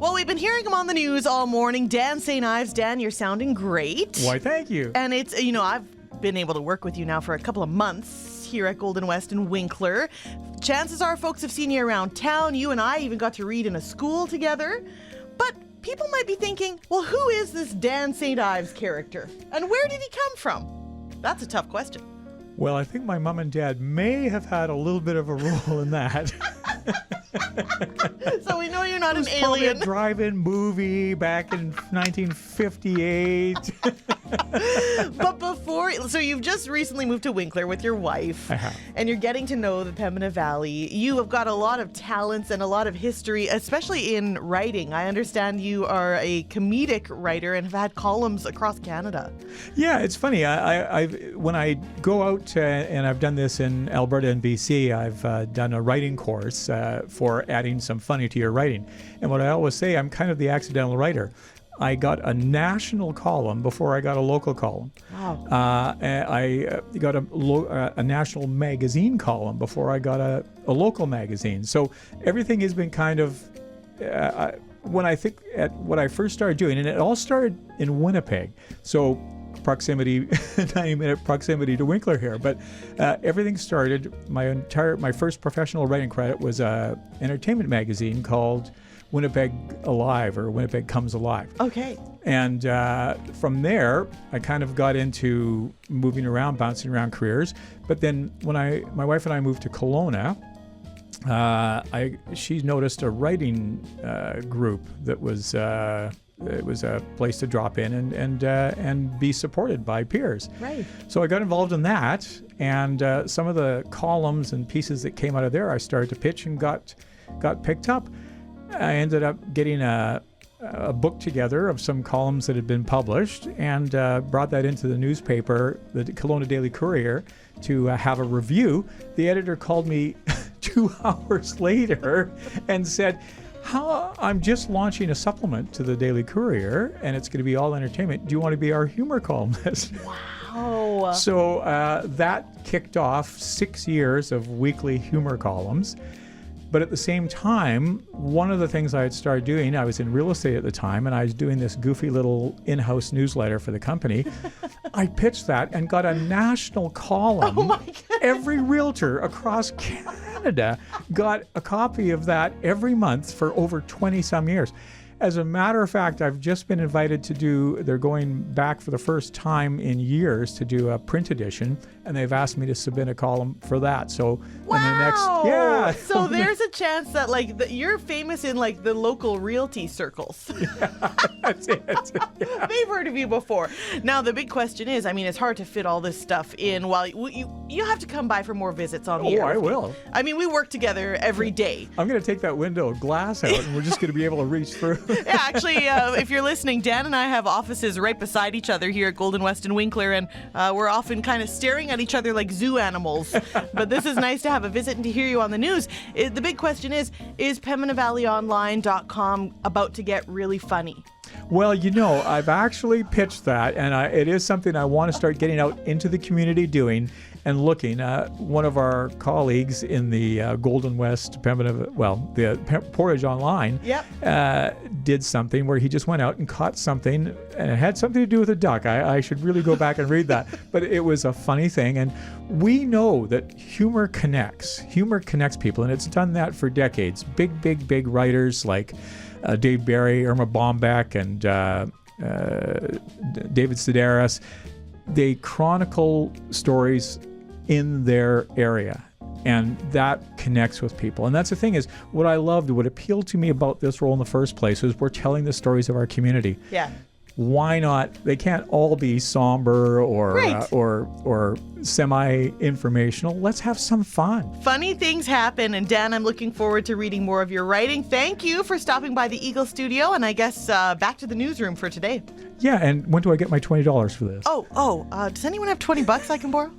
Well, we've been hearing him on the news all morning. Dan St. Ives. Dan, you're sounding great. Why, thank you. And it's, I've been able to work with you now for a couple of months here at Golden West and Winkler. Chances are folks have seen you around town. You and I even got to read in a school together. But people might be thinking, well, who is this Dan St. Ives character? And where did he come from? That's a tough question. Well, I think my mom and dad may have had a little bit of a role in that. So we know you're not an Probably alien. a drive-in movie back in 1958. But so you've just recently moved to Winkler with your wife. I have. And you're getting to know the Pembina Valley. You have got a lot of talents and a lot of history, especially in writing. I understand you are a comedic writer and have had columns across Canada. Yeah, it's funny. When I go out and I've done this in Alberta and BC, I've done a writing course for adding some funny to your writing. And what I always say, I'm kind of the accidental writer. I got a national column before I got a local column. Wow. I got a national magazine column before I got a local magazine. So everything has been kind of, when I think at what I first started doing, and it all started in Winnipeg. So proximity, 90-minute proximity to Winkler here. But everything started, my first professional writing credit was an entertainment magazine called Winnipeg Alive, or Winnipeg Comes Alive. Okay. And from there, I kind of got into moving around, bouncing around careers. But then when my wife and I moved to Kelowna, she noticed a writing group that was it was a place to drop in and be supported by peers. Right. So I got involved in that, and some of the columns and pieces that came out of there, I started to pitch and got picked up. I ended up getting a book together of some columns that had been published, and brought that into the newspaper, the Kelowna Daily Courier, to have a review. The editor called me 2 hours later and said, I'm just launching a supplement to the Daily Courier, and it's going to be all entertainment. Do you want to be our humor columnist? Wow. So that kicked off 6 years of weekly humor columns. But at the same time, one of the things I had started doing, I was in real estate at the time, and I was doing this goofy little in-house newsletter for the company. I pitched that and got a national column. Oh my goodness. Every realtor across Canada got a copy of that every month for over 20-some years. As a matter of fact, I've just been invited they're going back for the first time in years to do a print edition, and they've asked me to submit a column for that. So Wow. in the next, yeah. So there's a chance that you're famous in the local realty circles. That's it. Yeah. They've heard of you before. Now the big question is, it's hard to fit all this stuff in. While you have to come by for more visits on the air. Oh, I will. We work together every day. I'm going to take that window of glass out, and we're just going to be able to reach through. Yeah, actually, if you're listening, Dan and I have offices right beside each other here at Golden West and Winkler, and we're often kind of staring at each other like zoo animals. But this is nice to have a visit and to hear you on the news. The big question is PembinaValleyOnline.com about to get really funny? Well, I've actually pitched that, and it is something I want to start getting out into the community doing and looking. One of our colleagues in the Golden West Pembina, the Portage Online, Yep. did something where he just went out and caught something, and it had something to do with a duck. I should really go back and read that. But it was a funny thing, and we know that humor connects. Humor connects people, and it's done that for decades. Big writers like Dave Barry, Irma Bombeck, and David Sedaris, they chronicle stories in their area, and that connects with people. And that's the thing is, what I loved, what appealed to me about this role in the first place was we're telling the stories of our community. Yeah. Why not? They can't all be somber or Right. or semi-informational. Let's have some fun. Funny things happen, and Dan, I'm looking forward to reading more of your writing. Thank you for stopping by the Eagle Studio, and I guess back to the newsroom for today. Yeah, and when do I get my $20 for this? Does anyone have $20 I can borrow?